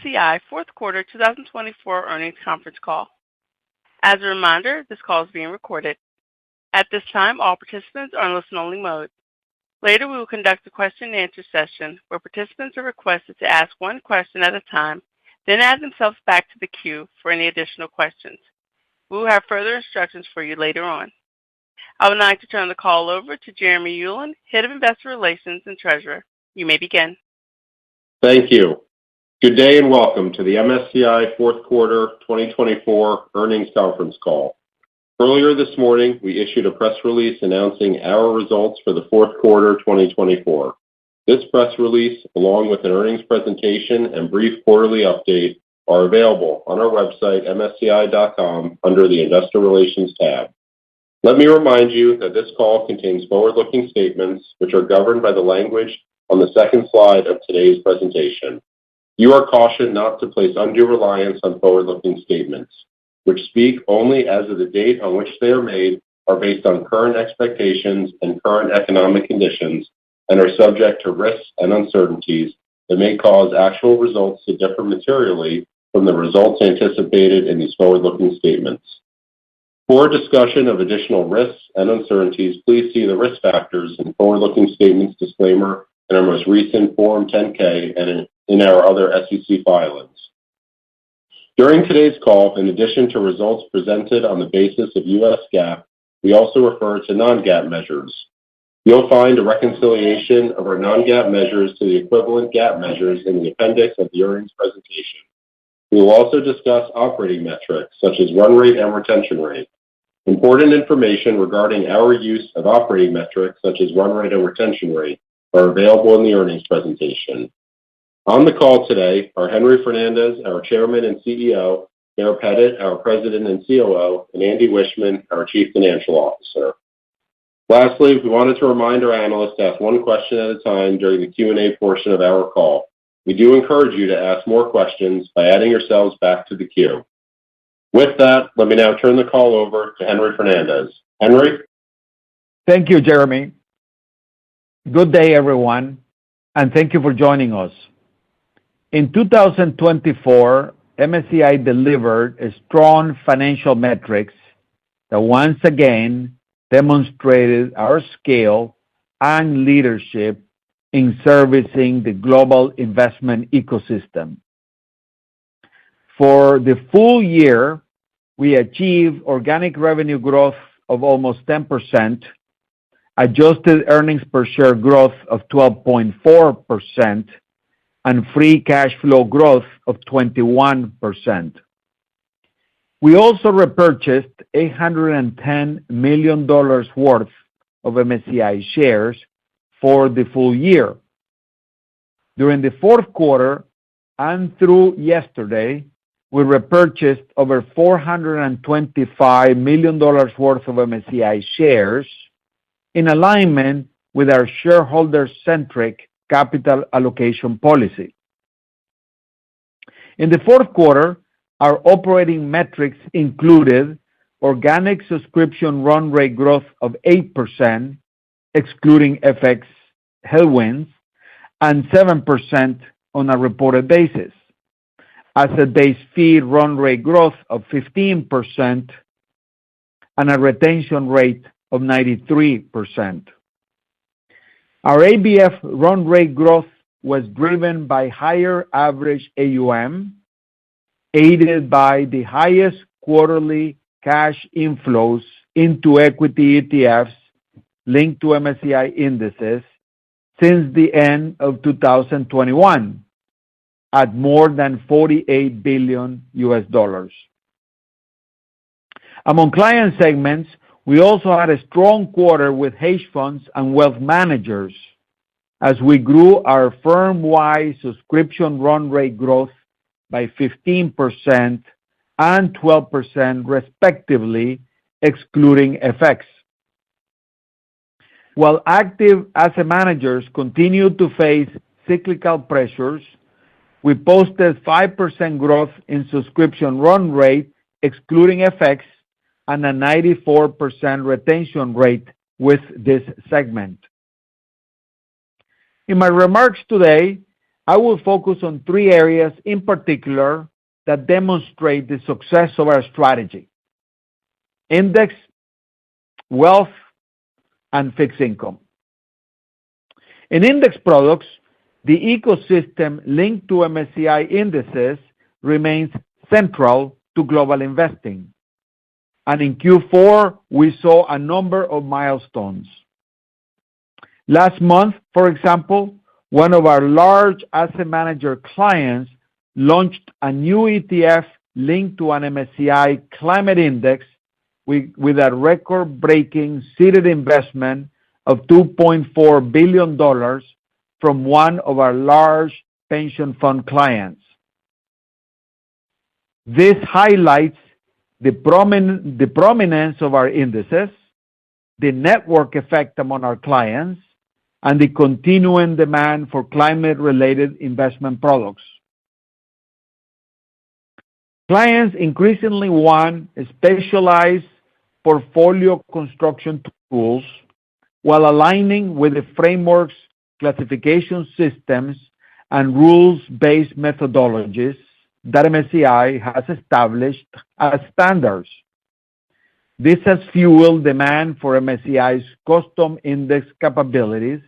MSCI fourth quarter 2024 earnings conference call. As a reminder, this call is being recorded. At this time, all participants are in listen-only mode. Later, we will conduct a question-and-answer session where participants are requested to ask one question at a time, then add themselves back to the queue for any additional questions. We will have further instructions for you later on. I would now like to turn the call over to Jeremy Ulan, Head of Investor Relations and Treasurer. You may begin. Thank you. Good day and welcome to the MSCI fourth quarter 2024 earnings conference call. Earlier this morning, we issued a press release announcing our results for the fourth quarter 2024. This press release, along with an earnings presentation and brief quarterly update, are available on our website, msci.com, under the Investor Relations tab. Let me remind you that this call contains forward-looking statements which are governed by the language on the second slide of today's presentation. You are cautioned not to place undue reliance on forward-looking statements, which speak only as of the date on which they are made, are based on current expectations and current economic conditions, and are subject to risks and uncertainties that may cause actual results to differ materially from the results anticipated in these forward-looking statements. For a discussion of additional risks and uncertainties, please see the risk factors and forward-looking statements disclaimer in our most recent Form 10-K and in our other SEC filings. During today's call, in addition to results presented on the basis of U.S. GAAP, we also refer to non-GAAP measures. You'll find a reconciliation of our non-GAAP measures to the equivalent GAAP measures in the appendix of the earnings presentation. We will also discuss operating metrics such as run rate and retention rate. Important information regarding our use of operating metrics such as run rate and retention rate are available in the earnings presentation. On the call today are Henry Fernandez, our Chairman and CEO, Baer Pettit, our President and COO, and Andy Wiechmann, our Chief Financial Officer. Lastly, we wanted to remind our analysts to ask one question at a time during the Q&A portion of our call. We do encourage you to ask more questions by adding yourselves back to the queue. With that, let me now turn the call over to Henry Fernandez. Henry? Thank you, Jeremy. Good day, everyone, and thank you for joining us. In 2024, MSCI delivered strong financial metrics that once again demonstrated our scale and leadership in servicing the global investment ecosystem. For the full year, we achieved organic revenue growth of almost 10%, adjusted earnings per share growth of 12.4%, and free cash flow growth of 21%. We also repurchased $810 million worth of MSCI shares for the full year. During the fourth quarter and through yesterday, we repurchased over $425 million worth of MSCI shares in alignment with our shareholder-centric capital allocation policy. In the fourth quarter, our operating metrics included organic subscription run rate growth of 8%, excluding FX headwinds, and 7% on a reported basis, asset-based fee run rate growth of 15%, and a retention rate of 93%. Our ABF run rate growth was driven by higher average AUM, aided by the highest quarterly cash inflows into equity ETFs linked to MSCI indices since the end of 2021, at more than $48 billion. Among client segments, we also had a strong quarter with hedge funds and wealth managers as we grew our firm-wide subscription run rate growth by 15% and 12% respectively, excluding FX. While active asset managers continue to face cyclical pressures, we posted 5% growth in subscription run rate, excluding FX, and a 94% retention rate with this segment. In my remarks today, I will focus on three areas in particular that demonstrate the success of our strategy: index, wealth, and fixed income. In index products, the ecosystem linked to MSCI indices remains central to global investing. And in Q4, we saw a number of milestones. Last month, for example, one of our large asset manager clients launched a new ETF linked to an MSCI climate index with a record-breaking seeded investment of $2.4 billion from one of our large pension fund clients. This highlights the prominence of our indices, the network effect among our clients, and the continuing demand for climate-related investment products. Clients increasingly want specialized portfolio construction tools while aligning with the frameworks, classification systems, and rules-based methodologies that MSCI has established as standards. This has fueled demand for MSCI's custom index capabilities,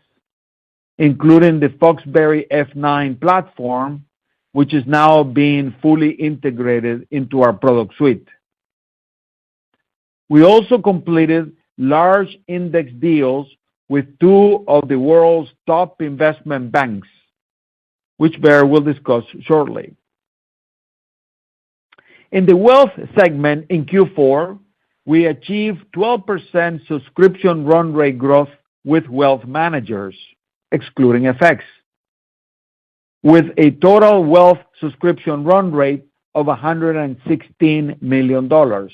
including the Foxberry F9 platform, which is now being fully integrated into our product suite. We also completed large index deals with two of the world's top investment banks, which Bear will discuss shortly. In the wealth segment in Q4, we achieved 12% subscription run rate growth with wealth managers, excluding FX, with a total wealth subscription run rate of $116 million.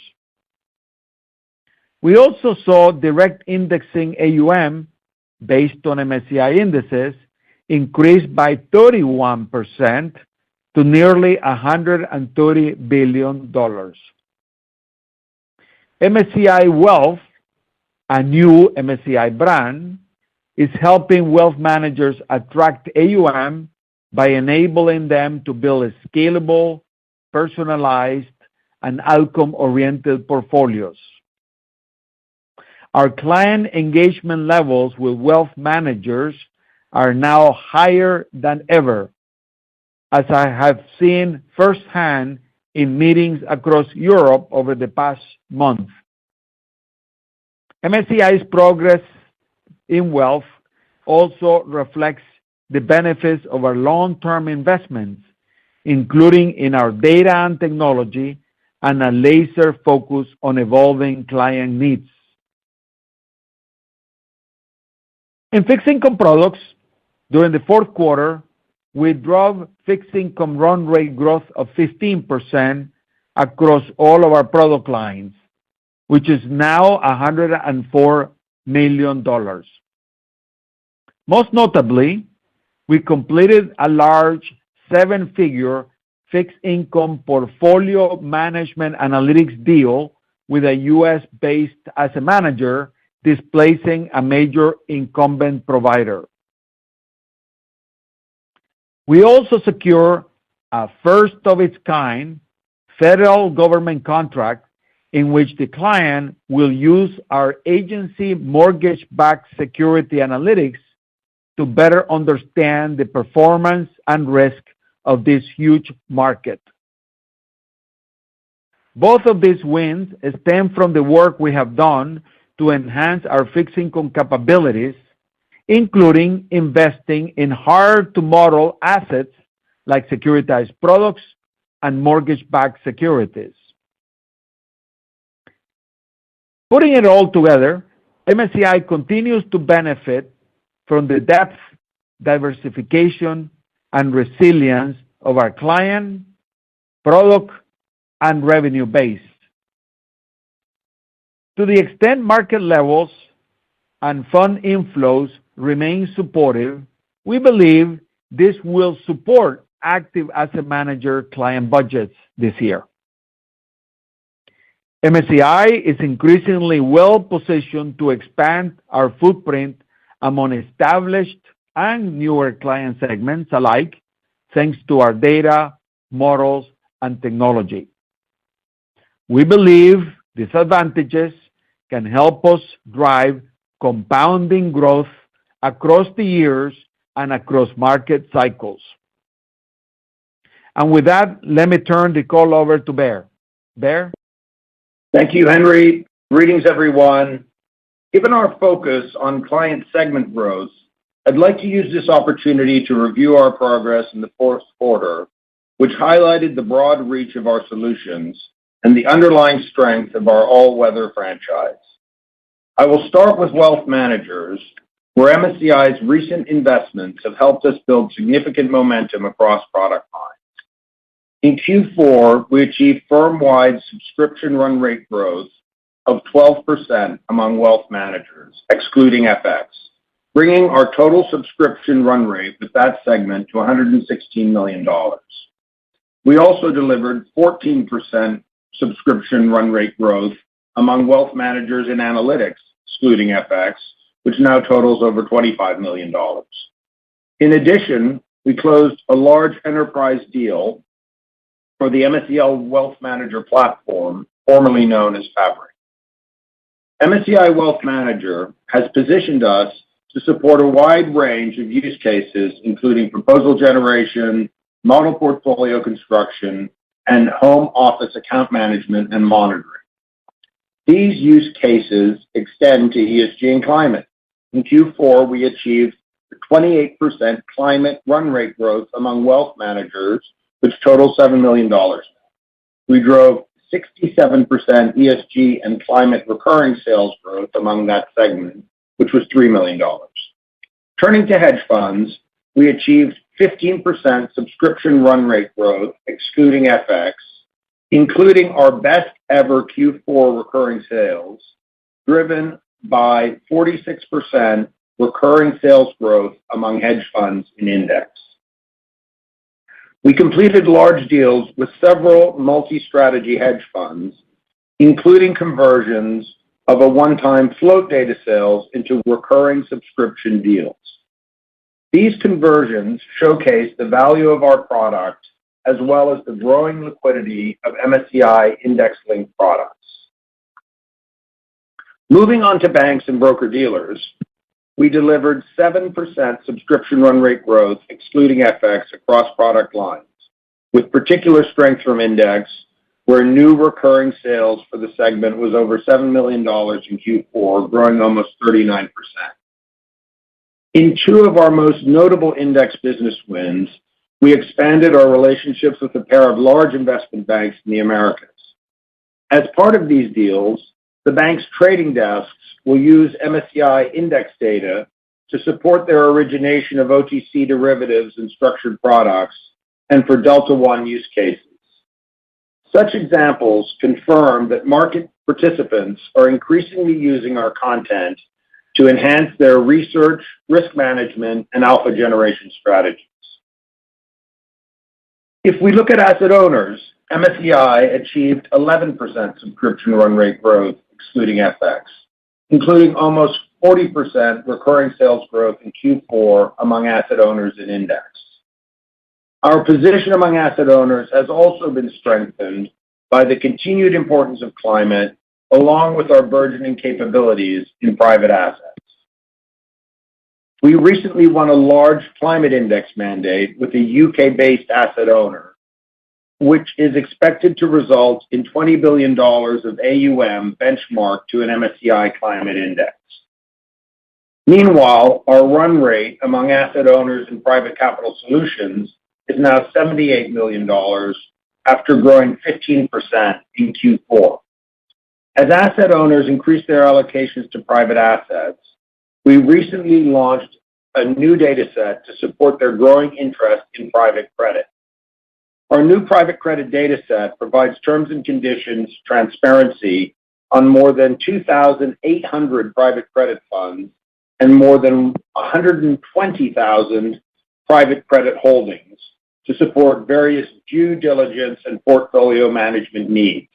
We also saw direct indexing AUM based on MSCI indices increase by 31% to nearly $130 billion. MSCI Wealth, a new MSCI brand, is helping wealth managers attract AUM by enabling them to build scalable, personalized, and outcome-oriented portfolios. Our client engagement levels with wealth managers are now higher than ever, as I have seen firsthand in meetings across Europe over the past month. MSCI's progress in wealth also reflects the benefits of our long-term investments, including in our data and technology and a laser focus on evolving client needs. In fixed income products, during the fourth quarter, we drove fixed income run rate growth of 15% across all of our product lines, which is now $104 million. Most notably, we completed a large seven-figure fixed income portfolio management analytics deal with a U.S.-based asset manager, displacing a major incumbent provider. We also secure a first-of-its-kind federal government contract in which the client will use our agency mortgage-backed security analytics to better understand the performance and risk of this huge market. Both of these wins stem from the work we have done to enhance our fixed income capabilities, including investing in hard-to-model assets like securitized products and mortgage-backed securities. Putting it all together, MSCI continues to benefit from the depth, diversification, and resilience of our client, product, and revenue base. To the extent market levels and fund inflows remain supportive, we believe this will support active asset manager client budgets this year. MSCI is increasingly well-positioned to expand our footprint among established and newer client segments alike thanks to our data, models, and technology. We believe these advantages can help us drive compounding growth across the years and across market cycles. And with that, let me turn the call over to Bear. Bear? Thank you, Henry. Greetings, everyone. Given our focus on client segment growth, I'd like to use this opportunity to review our progress in the fourth quarter, which highlighted the broad reach of our solutions and the underlying strength of our all-weather franchise. I will start with wealth managers, where MSCI's recent investments have helped us build significant momentum across product lines. In Q4, we achieved firm-wide subscription run rate growth of 12% among wealth managers, excluding FX, bringing our total subscription run rate with that segment to $116 million. We also delivered 14% subscription run rate growth among wealth managers in analytics, excluding FX, which now totals over $25 million. In addition, we closed a large enterprise deal for the MSCI Wealth Manager platform, formerly known as Fabric. MSCI Wealth Manager has positioned us to support a wide range of use cases, including proposal generation, model portfolio construction, and home office account management and monitoring. These use cases extend to ESG and climate. In Q4, we achieved 28% climate run rate growth among wealth managers, which totals $7 million. We drove 67% ESG and climate recurring sales growth among that segment, which was $3 million. Turning to hedge funds, we achieved 15% subscription run rate growth, excluding FX, including our best ever Q4 recurring sales, driven by 46% recurring sales growth among hedge funds in index. We completed large deals with several multi-strategy hedge funds, including conversions of a one-time float data sales into recurring subscription deals. These conversions showcase the value of our product as well as the growing liquidity of MSCI index-linked products. Moving on to banks and broker-dealers, we delivered 7% subscription run rate growth, excluding FX, across product lines, with particular strength from index, where new recurring sales for the segment was over $7 million in Q4, growing almost 39%. In two of our most notable index business wins, we expanded our relationships with a pair of large investment banks in the Americas. As part of these deals, the bank's trading desks will use MSCI index data to support their origination of OTC derivatives and structured products and for Delta One use cases. Such examples confirm that market participants are increasingly using our content to enhance their research, risk management, and alpha generation strategies. If we look at asset owners, MSCI achieved 11% subscription run rate growth, excluding FX, including almost 40% recurring sales growth in Q4 among asset owners in index. Our position among asset owners has also been strengthened by the continued importance of climate, along with our burgeoning capabilities in private assets. We recently won a large climate index mandate with a UK-based asset owner, which is expected to result in $20 billion of AUM benchmarked to an MSCI climate index. Meanwhile, our run rate among asset owners in private capital solutions is now $78 million after growing 15% in Q4. As asset owners increase their allocations to private assets, we recently launched a new data set to support their growing interest in private credit. Our new private credit data set provides terms and conditions transparency on more than 2,800 private credit funds and more than 120,000 private credit holdings to support various due diligence and portfolio management needs.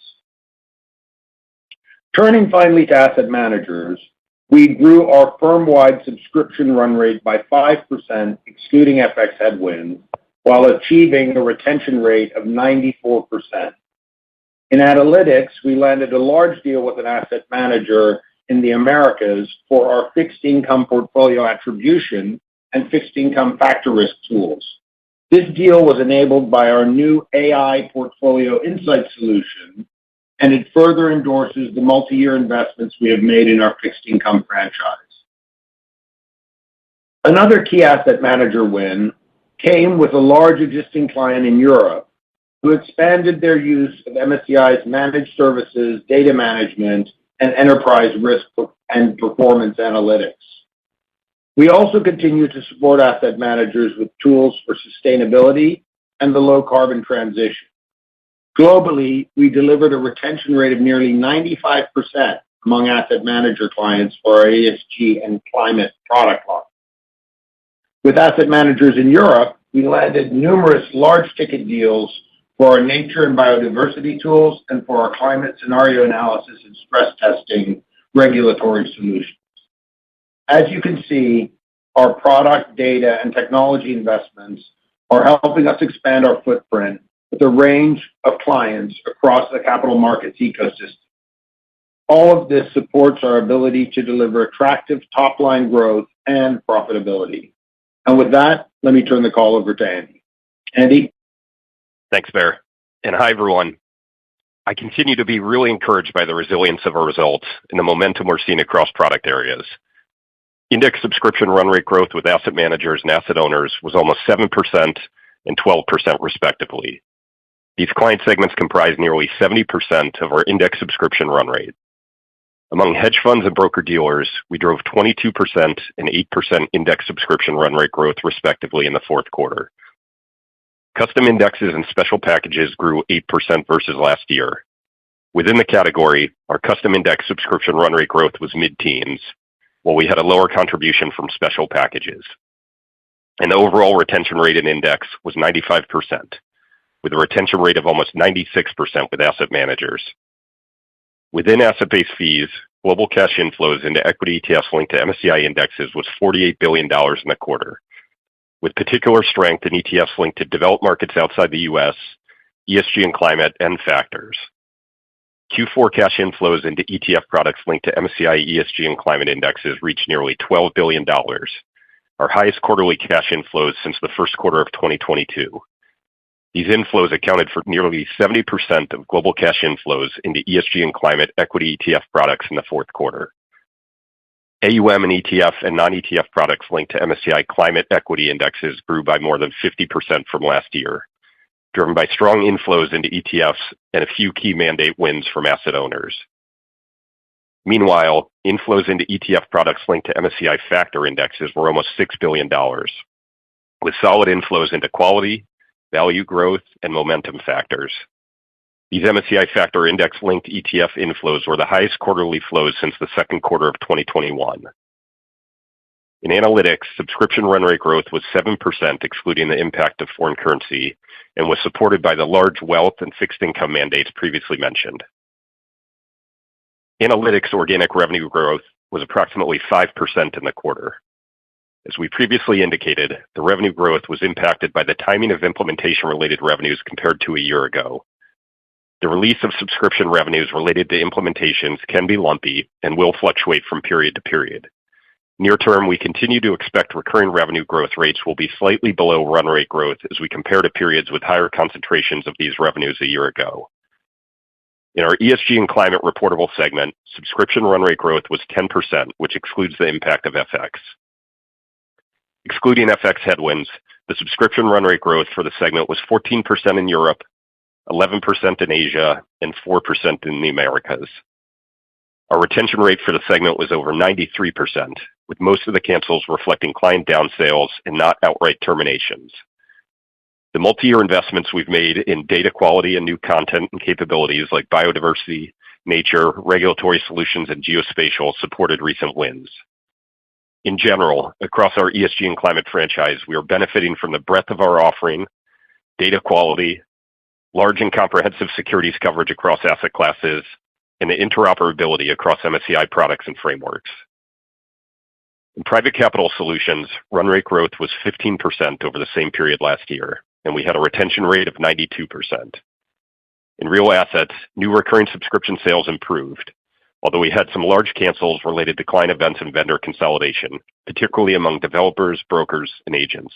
Turning finally to asset managers, we grew our firm-wide subscription run rate by 5%, excluding FX headwinds, while achieving a retention rate of 94%. In analytics, we landed a large deal with an asset manager in the Americas for our fixed income portfolio attribution and fixed income factor risk tools. This deal was enabled by our new AI portfolio insight solution, and it further endorses the multi-year investments we have made in our fixed income franchise. Another key asset manager win came with a large existing client in Europe who expanded their use of MSCI's managed services, data management, and enterprise risk and performance analytics. We also continue to support asset managers with tools for sustainability and the low carbon transition. Globally, we delivered a retention rate of nearly 95% among asset manager clients for our ESG and climate product line. With asset managers in Europe, we landed numerous large ticket deals for our nature and biodiversity tools and for our climate scenario analysis and stress testing regulatory solutions. As you can see, our product, data, and technology investments are helping us expand our footprint with a range of clients across the capital markets ecosystem. All of this supports our ability to deliver attractive top-line growth and profitability. And with that, let me turn the call over to Andy. Andy? Thanks, Baer. And hi, everyone. I continue to be really encouraged by the resilience of our results and the momentum we're seeing across product areas. Index subscription run rate growth with asset managers and asset owners was almost 7% and 12% respectively. These client segments comprise nearly 70% of our index subscription run rate. Among hedge funds and broker-dealers, we drove 22% and 8% index subscription run rate growth respectively in the fourth quarter. Custom indexes and special packages grew 8% versus last year. Within the category, our custom index subscription run rate growth was mid-teens, while we had a lower contribution from special packages. And the overall retention rate in index was 95%, with a retention rate of almost 96% with asset managers. Within asset-based fees, global cash inflows into equity ETFs linked to MSCI indexes was $48 billion in the quarter, with particular strength in ETFs linked to developed markets outside the U.S., ESG and climate, and factors. Q4 cash inflows into ETF products linked to MSCI ESG and climate indexes reached nearly $12 billion, our highest quarterly cash inflows since the first quarter of 2022. These inflows accounted for nearly 70% of global cash inflows into ESG and climate equity ETF products in the fourth quarter. AUM and ETF and non-ETF products linked to MSCI climate equity indexes grew by more than 50% from last year, driven by strong inflows into ETFs and a few key mandate wins from asset owners. Meanwhile, inflows into ETF products linked to MSCI factor indexes were almost $6 billion, with solid inflows into quality, value growth, and momentum factors. These MSCI factor index-linked ETF inflows were the highest quarterly flows since the second quarter of 2021. In analytics, subscription run rate growth was 7%, excluding the impact of foreign currency, and was supported by the large wealth and fixed income mandates previously mentioned. Analytics organic revenue growth was approximately 5% in the quarter. As we previously indicated, the revenue growth was impacted by the timing of implementation-related revenues compared to a year ago. The release of subscription revenues related to implementations can be lumpy and will fluctuate from period to period. Near term, we continue to expect recurring revenue growth rates will be slightly below run rate growth as we compare to periods with higher concentrations of these revenues a year ago. In our ESG and climate reportable segment, subscription run rate growth was 10%, which excludes the impact of FX. Excluding FX headwinds, the subscription run rate growth for the segment was 14% in Europe, 11% in Asia, and 4% in the Americas. Our retention rate for the segment was over 93%, with most of the cancels reflecting client down sales and not outright terminations. The multi-year investments we've made in data quality and new content and capabilities like biodiversity, nature, regulatory solutions, and geospatial supported recent wins. In general, across our ESG and climate franchise, we are benefiting from the breadth of our offering, data quality, large and comprehensive securities coverage across asset classes, and the interoperability across MSCI products and frameworks. In private capital solutions, run rate growth was 15% over the same period last year, and we had a retention rate of 92%. In real assets, new recurring subscription sales improved, although we had some large cancels related to client events and vendor consolidation, particularly among developers, brokers, and agents.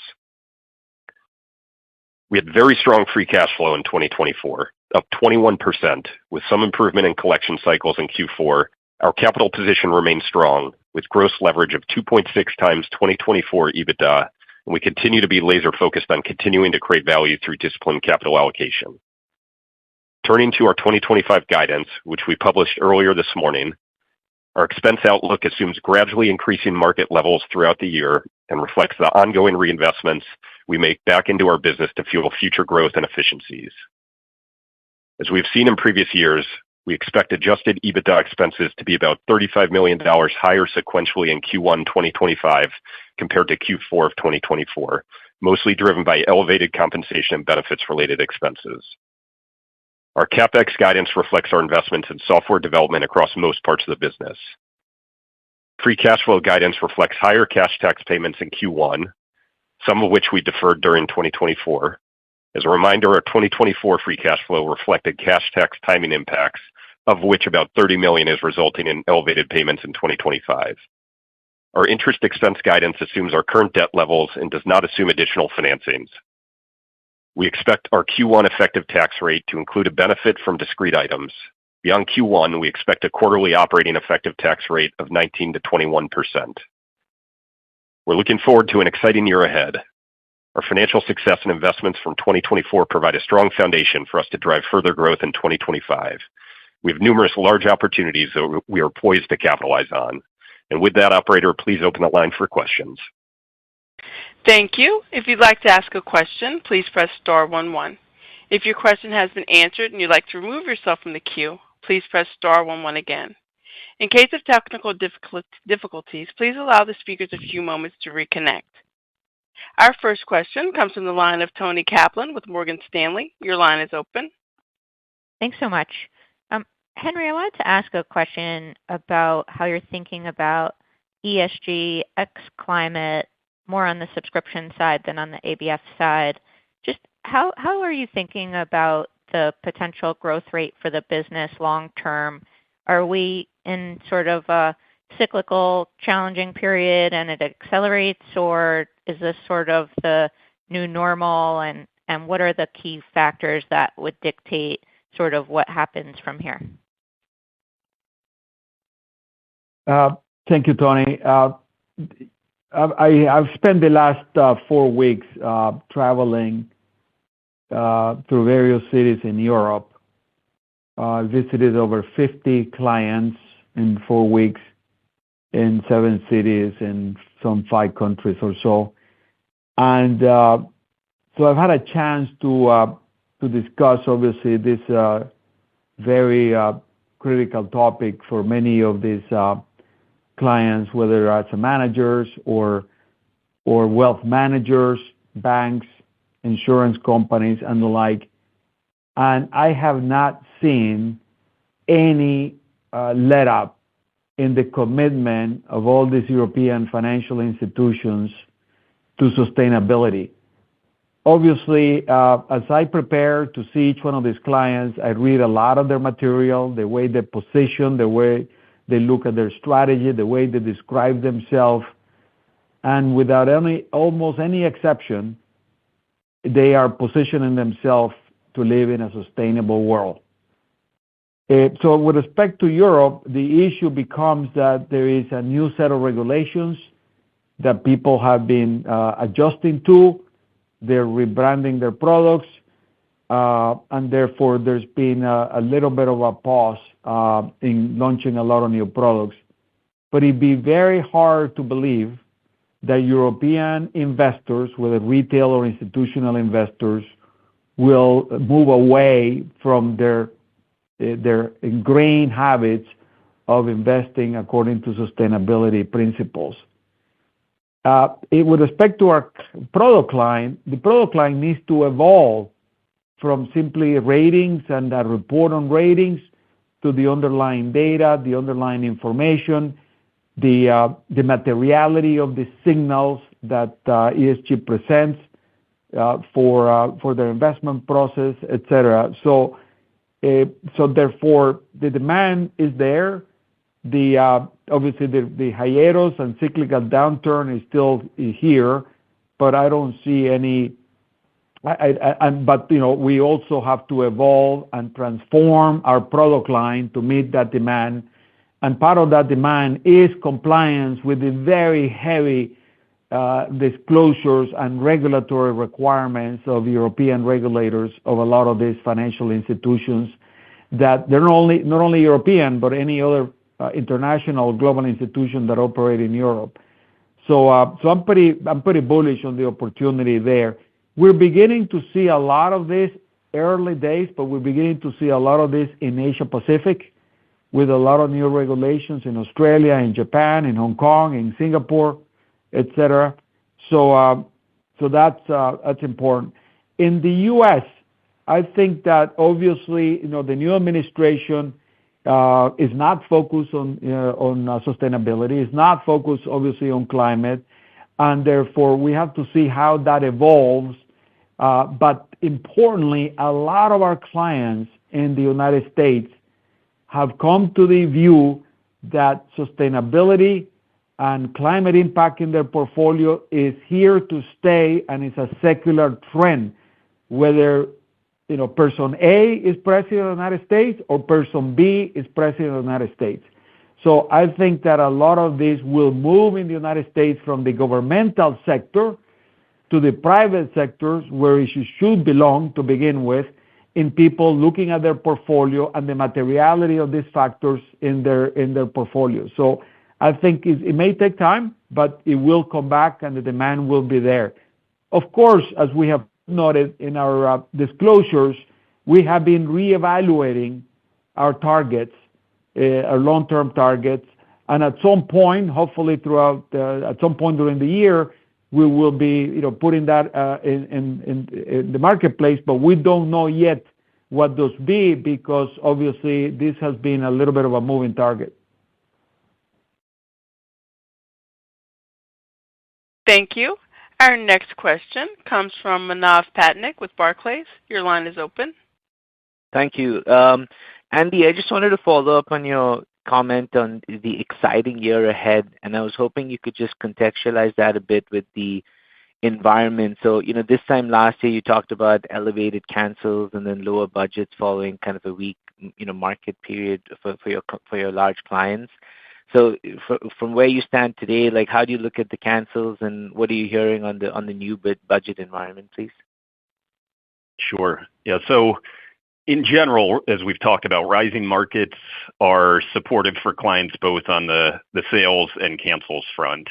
We had very strong free cash flow in 2024, up 21%, with some improvement in collection cycles in Q4. Our capital position remained strong, with gross leverage of 2.6 times 2024 EBITDA, and we continue to be laser-focused on continuing to create value through disciplined capital allocation. Turning to our 2025 guidance, which we published earlier this morning, our expense outlook assumes gradually increasing market levels throughout the year and reflects the ongoing reinvestments we make back into our business to fuel future growth and efficiencies. As we've seen in previous years, we expect adjusted EBITDA expenses to be about $35 million higher sequentially in Q1 2025 compared to Q4 of 2024, mostly driven by elevated compensation and benefits-related expenses. Our CapEx guidance reflects our investments in software development across most parts of the business. Free cash flow guidance reflects higher cash tax payments in Q1, some of which we deferred during 2024. As a reminder, our 2024 free cash flow reflected cash tax timing impacts, of which about $30 million is resulting in elevated payments in 2025. Our interest expense guidance assumes our current debt levels and does not assume additional financings. We expect our Q1 effective tax rate to include a benefit from discrete items. Beyond Q1, we expect a quarterly operating effective tax rate of 19% to 21%. We're looking forward to an exciting year ahead. Our financial success and investments from 2024 provide a strong foundation for us to drive further growth in 2025. We have numerous large opportunities that we are poised to capitalize on. And with that, operator, please open the line for questions. Thank you. If you'd like to ask a question, please press star 11. If your question has been answered and you'd like to remove yourself from the queue, please press star 11 again. In case of technical difficulties, please allow the speakers a few moments to reconnect. Our first question comes from the line of Toni Kaplan with Morgan Stanley. Your line is open. Thanks so much. Henry, I wanted to ask a question about how you're thinking about ESG, climate, more on the subscription side than on the ABF side. Just how are you thinking about the potential growth rate for the business long term? Are we in sort of a cyclical, challenging period and it accelerates, or is this sort of the new normal? And what are the key factors that would dictate sort of what happens from here? Thank you, Toni. I've spent the last 4 weeks traveling through various cities in Europe. I visited over 50 clients in 4 weeks in 7 cities in some 5 countries or so. And so I've had a chance to discuss, obviously, this very critical topic for many of these clients, whether as managers or wealth managers, banks, insurance companies, and the like. And I have not seen any let-up in the commitment of all these European financial institutions to sustainability. Obviously, as I prepare to see each one of these clients, I read a lot of their material, the way they position, the way they look at their strategy, the way they describe themselves. And without almost any exception, they are positioning themselves to live in a sustainable world. So with respect to Europe, the issue becomes that there is a new set of regulations that people have been adjusting to. They're rebranding their products, and therefore there's been a little bit of a pause in launching a lot of new products. But it'd be very hard to believe that European investors, whether retail or institutional investors, will move away from their ingrained habits of investing according to sustainability principles. With respect to our product line, the product line needs to evolve from simply ratings and a report on ratings to the underlying data, the underlying information, the materiality of the signals that ESG presents, for their investment process, etc. So therefore, the demand is there. Obviously, the hiatus and cyclical downturn is still here, but I don't see any. But we also have to evolve and transform our product line to meet that demand. And part of that demand is compliance with the very heavy disclosures and regulatory requirements of European regulators of a lot of these financial institutions, that they're not only European, but any other international global institution that operate in Europe. So I'm pretty bullish on the opportunity there. We're beginning to see a lot of this early days, but we're beginning to see a lot of this in Asia Pacific, with a lot of new regulations in Australia, in Japan, in Hong Kong, in Singapore, etc. So that's important. In the U.S., I think that obviously the new administration is not focused on sustainability, is not focused obviously on climate, and therefore we have to see how that evolves. But importantly, a lot of our clients in the United States have come to the view that sustainability and climate impact in their portfolio is here to stay, and it's a secular trend, whether person A is president of the United States or person B is president of the United States. So I think that a lot of this will move in the United States from the governmental sector to the private sectors, where it should belong to begin with, in people looking at their portfolio and the materiality of these factors in their portfolio. So I think it may take time, but it will come back and the demand will be there. Of course, as we have noted in our disclosures, we have been reevaluating our targets, our long-term targets, and at some point, hopefully at some point during the year, we will be putting that in the marketplace, but we don't know yet what those be, because obviously this has been a little bit of a moving target. Thank you. Our next question comes from Manav Patnaik with Barclays. Your line is open. Thank you. Andy, I just wanted to follow up on your comment on the exciting year ahead, and I was hoping you could just contextualize that a bit with the environment. So, this time last year you talked about elevated cancels and then lower budgets following kind of a weak, market period for your large clients. So, from where you stand today, like, how do you look at the cancels, and what are you hearing on the new budget environment, please? Sure. Yeah. So in general, as we've talked about, rising markets are supportive for clients both on the sales and cancels front.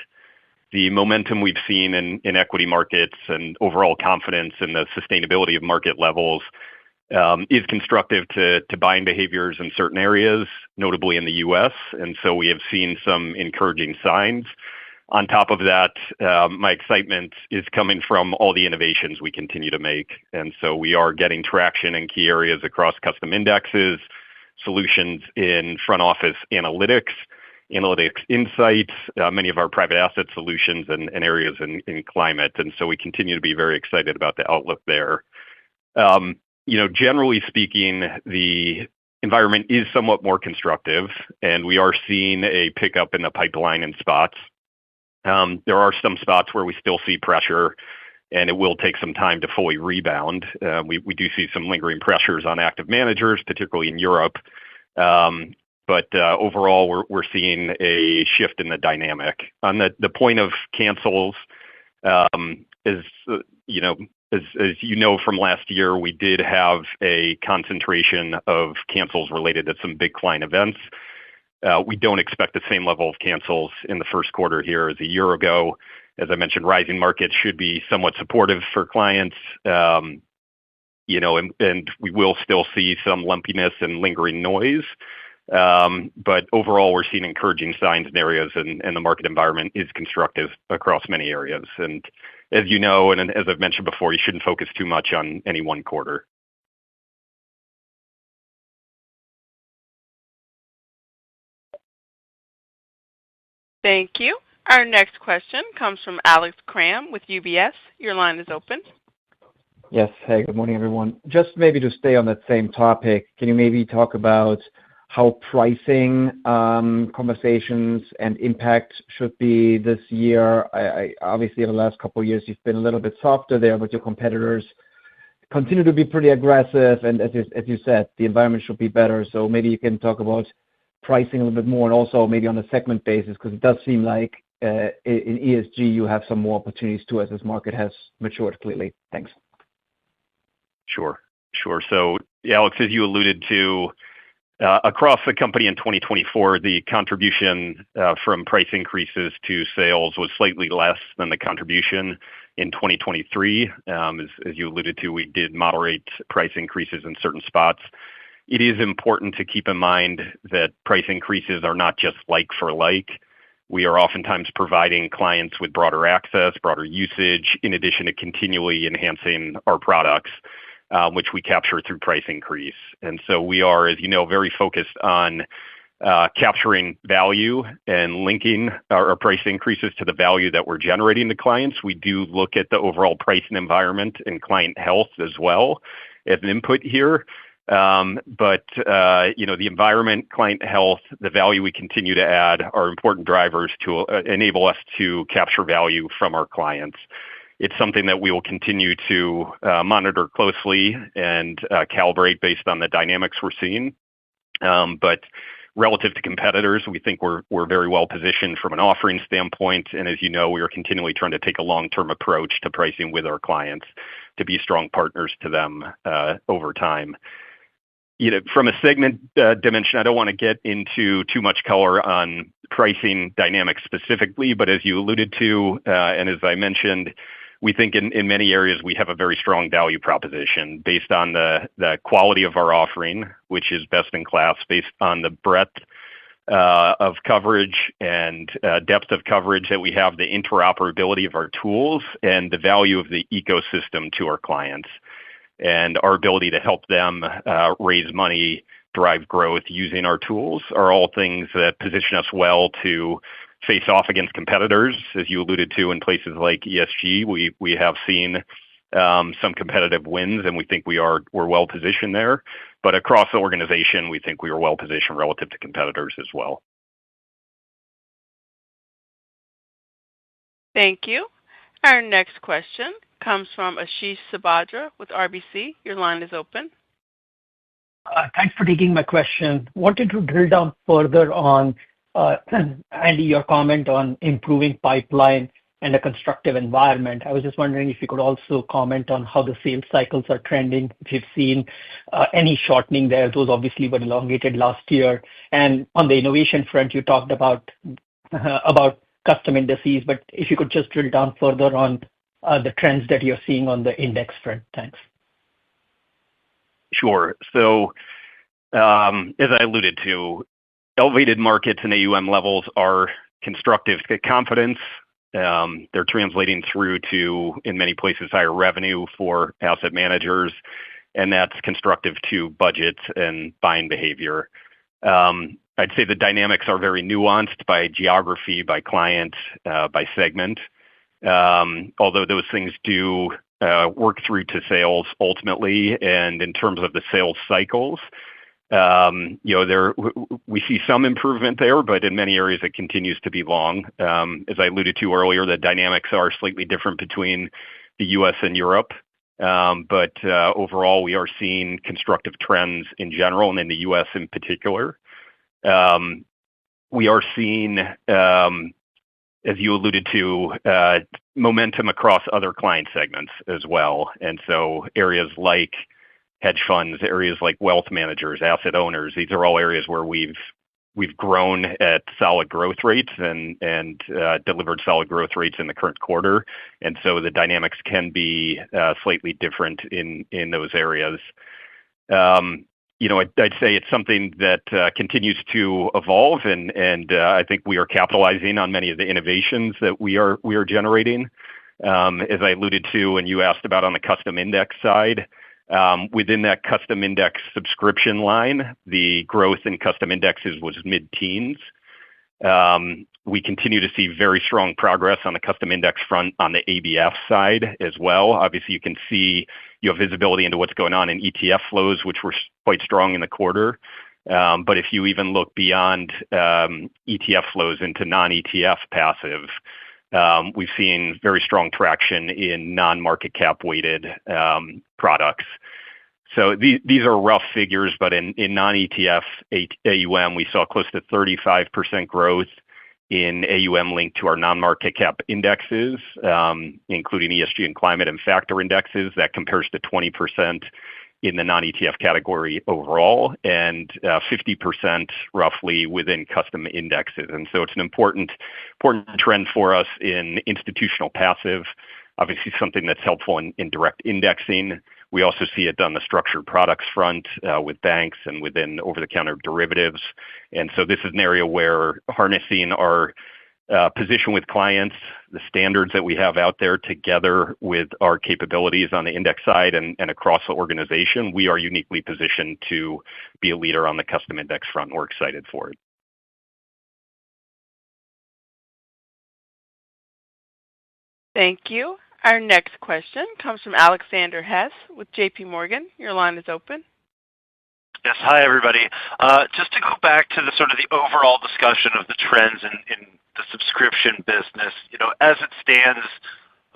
The momentum we've seen in equity markets and overall confidence in the sustainability of market levels is constructive to buying behaviors in certain areas, notably in the U.S. And so we have seen some encouraging signs. On top of that, my excitement is coming from all the innovations we continue to make. And so we are getting traction in key areas across custom indexes, solutions in front office analytics insights, many of our private asset solutions, and areas in climate. And so we continue to be very excited about the outlook there. Generally speaking, the environment is somewhat more constructive, and we are seeing a pickup in the pipeline in spots. There are some spots where we still see pressure, and it will take some time to fully rebound. We do see some lingering pressures on active managers, particularly in Europe. But overall, we're seeing a shift in the dynamic. On the point of cancels, as you know from last year, we did have a concentration of cancels related to some big client events. We don't expect the same level of cancels in the first quarter here as a year ago. As I mentioned, rising markets should be somewhat supportive for clients, and we will still see some lumpiness and lingering noise. But overall, we're seeing encouraging signs in areas, and the market environment is constructive across many areas. And as you know, and as I've mentioned before, you shouldn't focus too much on any one quarter. Thank you. Our next question comes from Alex Kramm with UBS. Your line is open. Yes. Hey, good morning, everyone. Just maybe to stay on that same topic, can you maybe talk about how pricing conversations and impact should be this year? Obviously, over the last couple of years, you've been a little bit softer there, but your competitors continue to be pretty aggressive. And as you said, the environment should be better. So maybe you can talk about pricing a little bit more and also maybe on a segment basis, because it does seem like in ESG, you have some more opportunities too as this market has matured clearly. Thanks. Sure. So, Alex, as you alluded to, across the company in 2024, the contribution from price increases to sales was slightly less than the contribution in 2023. As you alluded to, we did moderate price increases in certain spots. It is important to keep in mind that price increases are not just like for like. We are oftentimes providing clients with broader access, broader usage, in addition to continually enhancing our products, which we capture through price increase. And so we are, as you know, very focused on capturing value and linking our price increases to the value that we're generating to clients. We do look at the overall pricing environment and client health as well as an input here. But the environment, client health, the value we continue to add are important drivers to enable us to capture value from our clients. It's something that we will continue to monitor closely and calibrate based on the dynamics we're seeing. But relative to competitors, we think we're very well positioned from an offering standpoint. And as you know, we are continually trying to take a long-term approach to pricing with our clients to be strong partners to them over time. From a segment dimension, I don't want to get into too much color on pricing dynamics specifically, but as you alluded to, and as I mentioned, we think in many areas we have a very strong value proposition based on the quality of our offering, which is best in class, based on the breadth of coverage and depth of coverage that we have, the interoperability of our tools, and the value of the ecosystem to our clients. And our ability to help them raise money, drive growth using our tools are all things that position us well to face off against competitors. As you alluded to, in places like ESG, we have seen some competitive wins, and we think we're well positioned there. But across the organization, we think we are well positioned relative to competitors as well. Thank you. Our next question comes from Ashish Sabadra with RBC. Your line is open. Thanks for taking my question. Wanted to drill down further on, Andy, your comment on improving pipeline and a constructive environment. I was just wondering if you could also comment on how the sales cycles are trending, if you've seen any shortening there. Those obviously were elongated last year. And on the innovation front, you talked about custom indices, but if you could just drill down further on the trends that you're seeing on the index front. Thanks. Sure. So as I alluded to, elevated markets and AUM levels are constructive to confidence. They're translating through to, in many places, higher revenue for asset managers, and that's constructive to budgets and buying behavior. I'd say the dynamics are very nuanced by geography, by client, by segment. Although those things do work through to sales ultimately, and in terms of the sales cycles, we see some improvement there, but in many areas it continues to be long. As I alluded to earlier, the dynamics are slightly different between the U.S. and Europe. But overall, we are seeing constructive trends in general and in the U.S. in particular. We are seeing, as you alluded to, momentum across other client segments as well. And so areas like hedge funds, areas like wealth managers, asset owners, these are all areas where we've grown at solid growth rates and delivered solid growth rates in the current quarter. And so the dynamics can be slightly different in those areas. I'd say it's something that continues to evolve, and I think we are capitalizing on many of the innovations that we are generating. As I alluded to, and you asked about on the custom index side, within that custom index subscription line, the growth in custom indexes was mid-teens. We continue to see very strong progress on the custom index front on the ABF side as well. Obviously, you can see you have visibility into what's going on in ETF flows, which were quite strong in the quarter. If you even look beyond ETF flows into non-ETF passive, we've seen very strong traction in non-market cap weighted products. These are rough figures, but in non-ETF AUM, we saw close to 35% growth in AUM linked to our non-market cap indexes, including ESG and climate and factor indexes. That compares to 20% in the non-ETF category overall, and 50% roughly within custom indexes. It's an important trend for us in institutional passive, obviously something that's helpful in direct indexing. We also see it on the structured products front with banks and within over-the-counter derivatives. This is an area where harnessing our position with clients, the standards that we have out there, together with our capabilities on the index side and across the organization, we are uniquely positioned to be a leader on the custom index front. We're excited for it. Thank you. Our next question comes from Alexander Hess with JPMorgan. Your line is open. Yes. Hi, everybody. Just to go back to the sort of the overall discussion of the trends in the subscription business. As it stands,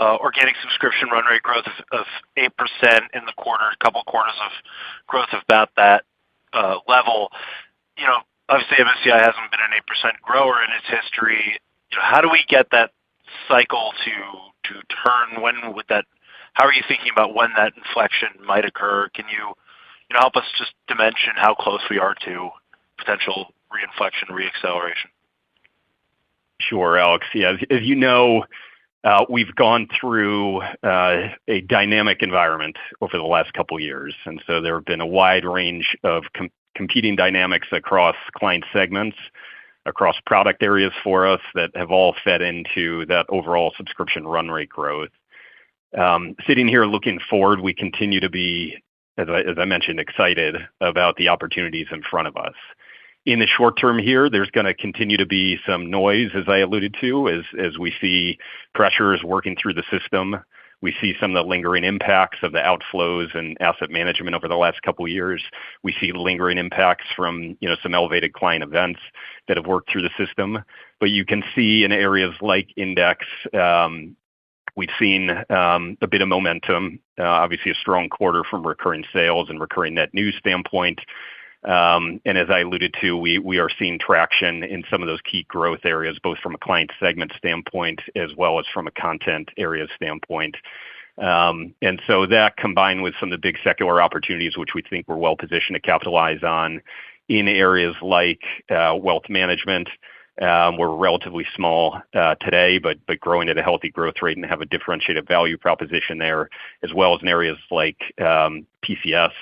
organic subscription run rate growth of 8% in the quarter, a couple quarters of growth of about that level. Obviously MSCI hasn't been an 8% grower in its history. How do we get that cycle to turn? How are you thinking about when that inflection might occur? Can you help us just dimension how close we are to potential reinflection, reacceleration? Sure, Alex. Yeah, as you know, we've gone through a dynamic environment over the last couple of years. There have been a wide range of competing dynamics across client segments, across product areas for us that have all fed into that overall subscription run rate growth. Sitting here looking forward, we continue to be, as I mentioned, excited about the opportunities in front of us. In the short term here, there's going to continue to be some noise, as I alluded to, as we see pressures working through the system. We see some of the lingering impacts of the outflows and asset management over the last couple of years. We see lingering impacts from some elevated client events that have worked through the system. You can see in areas like index, we've seen a bit of momentum, obviously a strong quarter from recurring sales and recurring net new standpoint. As I alluded to, we are seeing traction in some of those key growth areas, both from a client segment standpoint as well as from a content area standpoint. That combined with some of the big secular opportunities, which we think we're well positioned to capitalize on in areas like wealth management. We're relatively small today, but growing at a healthy growth rate and have a differentiated value proposition there, as well as in areas like PCS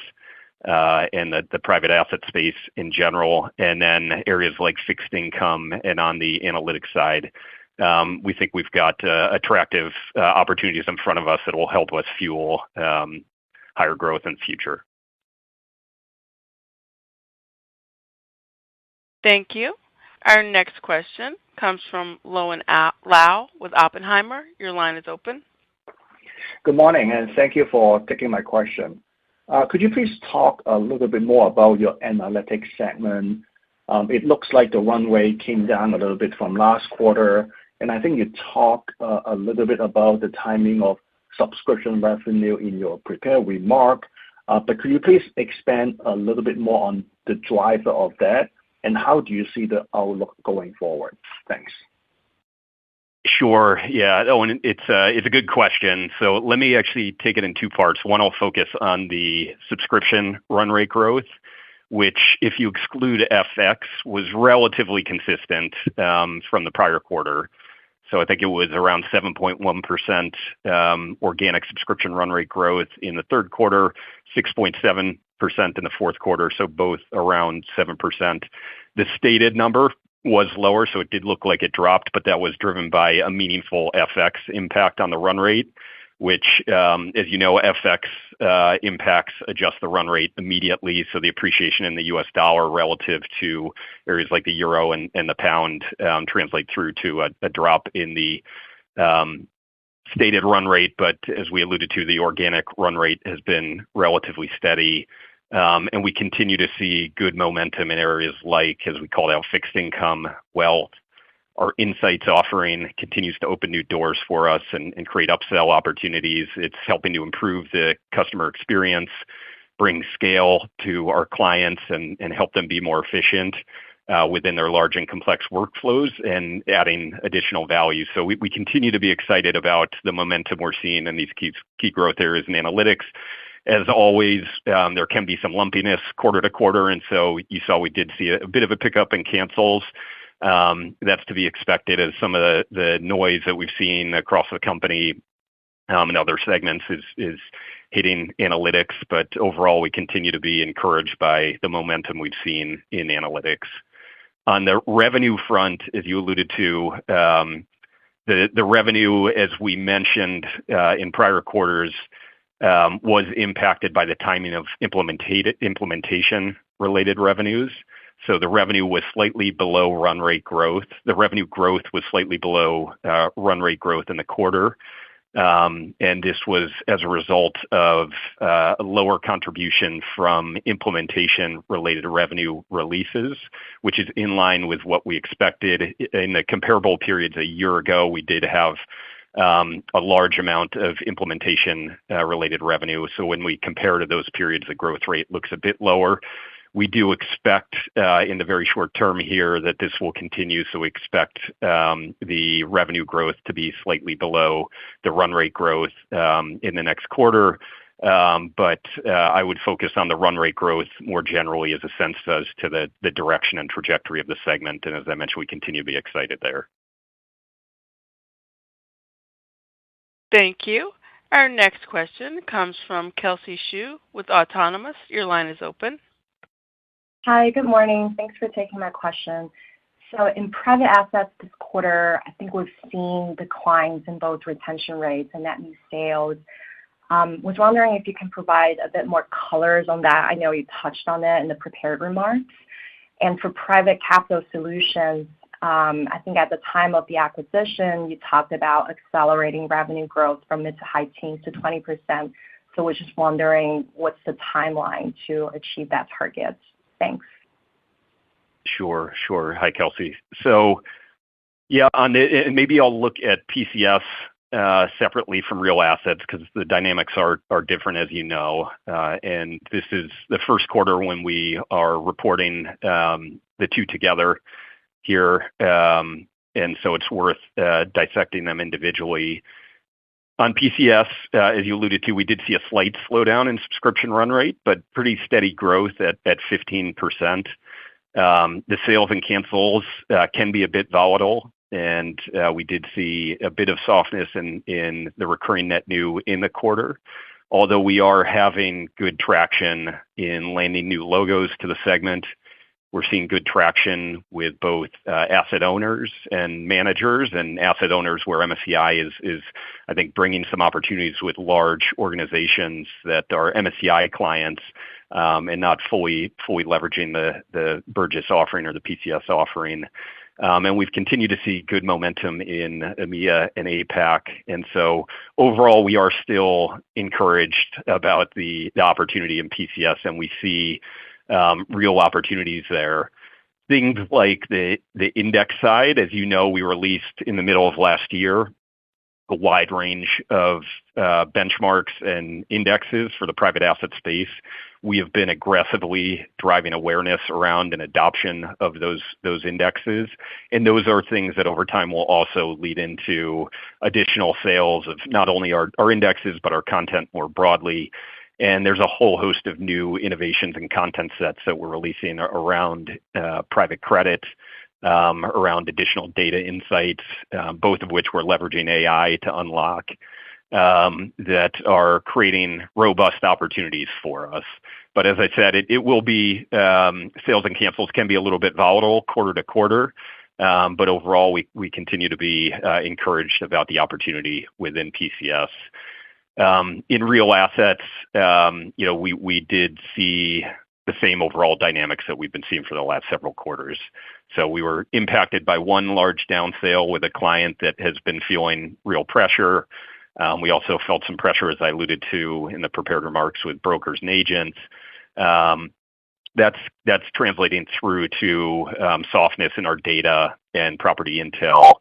and the private asset space in general, and then areas like fixed income and on the analytics side. We think we've got attractive opportunities in front of us that will help us fuel higher growth in the future. Thank you. Our next question comes from Owen Lau with Oppenheimer. Your line is open. Good morning, and thank you for taking my question. Could you please talk a little bit more about your analytics segment? It looks like the runway came down a little bit from last quarter, and I think you talked a little bit about the timing of subscription revenue in your prepared remark. Could you please expand a little bit more on the driver of that, and how do you see the outlook going forward? Thanks. Sure. Yeah, Owen, it's a good question. Let me actually take it in two parts. One, I'll focus on the subscription run rate growth, which, if you exclude FX, was relatively consistent from the prior quarter. I think it was around 7.1% organic subscription run rate growth in the third quarter, 6.7% in the fourth quarter, so both around 7%. The stated number was lower, so it did look like it dropped, but that was driven by a meaningful FX impact on the run rate, which, as you know, FX impacts adjust the run rate immediately. So the appreciation in the US dollar relative to areas like the euro and the pound translate through to a drop in the stated run rate. But as we alluded to, the organic run rate has been relatively steady. And we continue to see good momentum in areas like, as we called out, fixed income, wealth. Our insights offering continues to open new doors for us and create upsell opportunities. It's helping to improve the customer experience, bring scale to our clients, and help them be more efficient within their large and complex workflows and adding additional value. So we continue to be excited about the momentum we're seeing in these key growth areas in analytics. As always, there can be some lumpiness quarter to quarter, and so you saw we did see a bit of a pickup in cancels. That's to be expected as some of the noise that we've seen across the company and other segments is hitting analytics. But overall, we continue to be encouraged by the momentum we've seen in analytics. On the revenue front, as you alluded to, the revenue, as we mentioned in prior quarters, was impacted by the timing of implementation-related revenues. So the revenue was slightly below run rate growth. The revenue growth was slightly below run rate growth in the quarter. And this was as a result of a lower contribution from implementation-related revenue releases, which is in line with what we expected. In the comparable periods a year ago, we did have a large amount of implementation-related revenue. So when we compare to those periods, the growth rate looks a bit lower. We do expect in the very short term here that this will continue. So we expect the revenue growth to be slightly below the run rate growth in the next quarter. But I would focus on the run rate growth more generally as a sense as to the direction and trajectory of the segment. And as I mentioned, we continue to be excited there. Thank you. Our next question comes from Kelsey Xu with Autonomous. Your line is open. Hi, good morning. Thanks for taking my question. So in private assets this quarter, I think we've seen declines in both retention rates and net new sales. Was wondering if you can provide a bit more colors on that. I know you touched on it in the prepared remarks. And for private capital solutions, I think at the time of the acquisition, you talked about accelerating revenue growth from mid to high teens to 20%. So we're just wondering what's the timeline to achieve that target? Thanks. Sure. Hi, Kelsey. So yeah, and maybe I'll look at PCS separately from real assets because the dynamics are different, as you know. And this is the first quarter when we are reporting the two together here. And so it's worth dissecting them individually. On PCS, as you alluded to, we did see a slight slowdown in subscription run rate, but pretty steady growth at 15%. The sales and cancels can be a bit volatile, and we did see a bit of softness in the recurring net new in the quarter. Although we are having good traction in landing new logos to the segment, we're seeing good traction with both asset owners and managers, and asset owners where MSCI is, I think, bringing some opportunities with large organizations that are MSCI clients and not fully leveraging the Burgiss offering or the PCS offering. And we've continued to see good momentum in EMEA and APAC. And so overall, we are still encouraged about the opportunity in PCS, and we see real opportunities there. Things like the index side, as you know, we released in the middle of last year a wide range of benchmarks and indexes for the private asset space. We have been aggressively driving awareness around and adoption of those indexes. And those are things that over time will also lead into additional sales of not only our indexes, but our content more broadly. And there's a whole host of new innovations and content sets that we're releasing around private credit, around additional data insights, both of which we're leveraging AI to unlock, that are creating robust opportunities for us. But as I said, it will be sales and cancels can be a little bit volatile quarter to quarter. But overall, we continue to be encouraged about the opportunity within PCS. In real assets, we did see the same overall dynamics that we've been seeing for the last several quarters. We were impacted by one large down sale with a client that has been feeling real pressure. We also felt some pressure, as I alluded to in the prepared remarks, with brokers and agents. That's translating through to softness in our data and property intel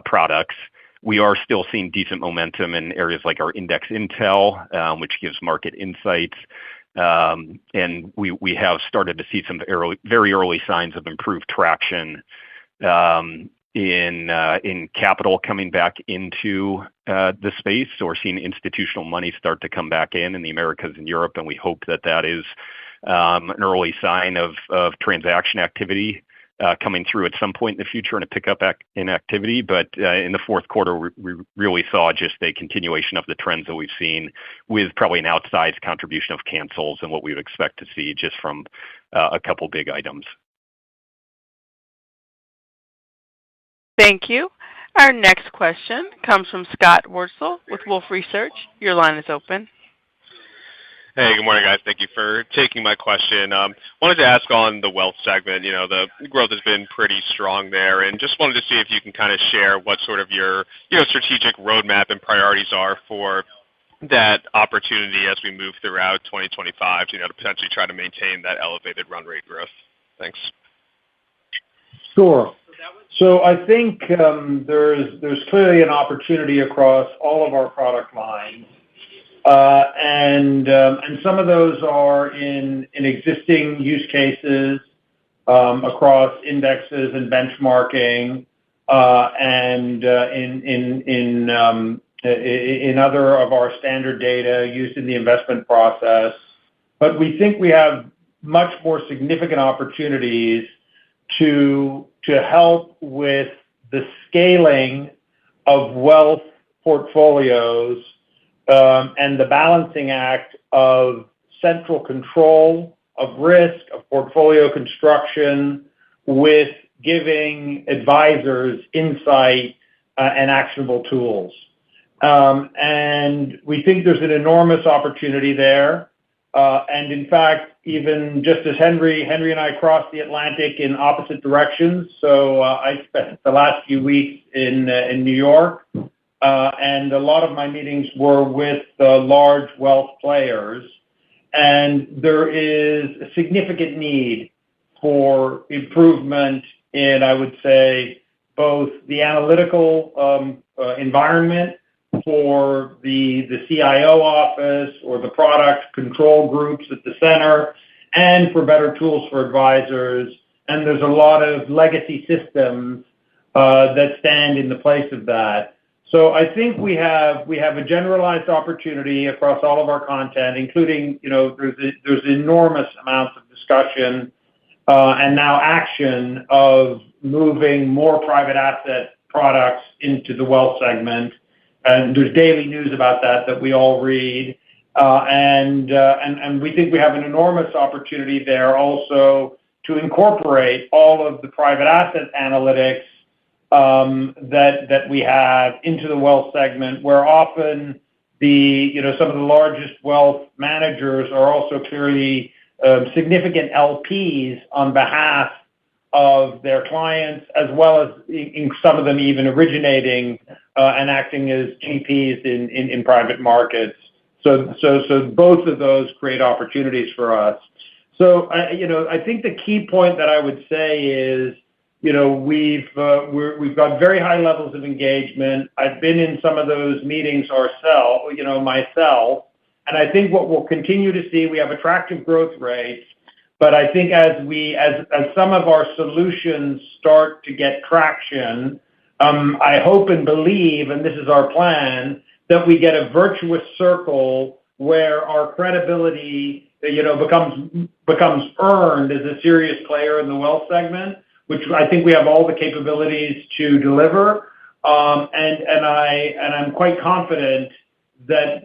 products. We are still seeing decent momentum in areas like our index intel, which gives market insights. We have started to see some very early signs of improved traction in capital coming back into the space. We're seeing institutional money start to come back in the Americas and Europe, and we hope that is an early sign of transaction activity coming through at some point in the future and a pickup in activity. In the fourth quarter, we really saw just a continuation of the trends that we've seen, with probably an outsized contribution of cancels and what we would expect to see just from a couple big items. Thank you. Our next question comes from Scott Wurtzel with Wolfe Research. Your line is open. Hey, good morning, guys. Thank you for taking my question. Wanted to ask on the wealth segment. The growth has been pretty strong there, and just wanted to see if you can kind of share what sort of your strategic roadmap and priorities are for that opportunity as we move throughout 2025 to potentially try to maintain that elevated run rate growth. Thanks. Sure. I think there's clearly an opportunity across all of our product lines. Some of those are in existing use cases across indexes and benchmarking, and in other of our standard data used in the investment process. We think we have much more significant opportunities to help with the scaling of wealth portfolios, and the balancing act of central control of risk, of portfolio construction, with giving advisors insight and actionable tools. We think there's an enormous opportunity there. In fact, even just as Henry and I crossed the Atlantic in opposite directions. I spent the last few weeks in New York, and a lot of my meetings were with the large wealth players. There is a significant need for improvement in, I would say, both the analytical environment for the CIO office or the product control groups at the center, and for better tools for advisors. There's a lot of legacy systems that stand in the place of that. I think we have a generalized opportunity across all of our content, including, there's enormous amounts of discussion and now action of moving more private asset products into the wealth segment. There's daily news about that we all read. We think we have an enormous opportunity there also to incorporate all of the private asset analytics that we have into the wealth segment, where often some of the largest wealth managers are also clearly significant LPs on behalf of their clients, as well as in some of them even originating and acting as GPs in private markets. Both of those create opportunities for us. I think the key point that I would say is, we've got very high levels of engagement. I've been in some of those meetings myself, and I think what we'll continue to see, we have attractive growth rates. I think as some of our solutions start to get traction, I hope and believe, and this is our plan, that we get a virtuous circle where our credibility becomes earned as a serious player in the wealth segment, which I think we have all the capabilities to deliver. I'm quite confident that,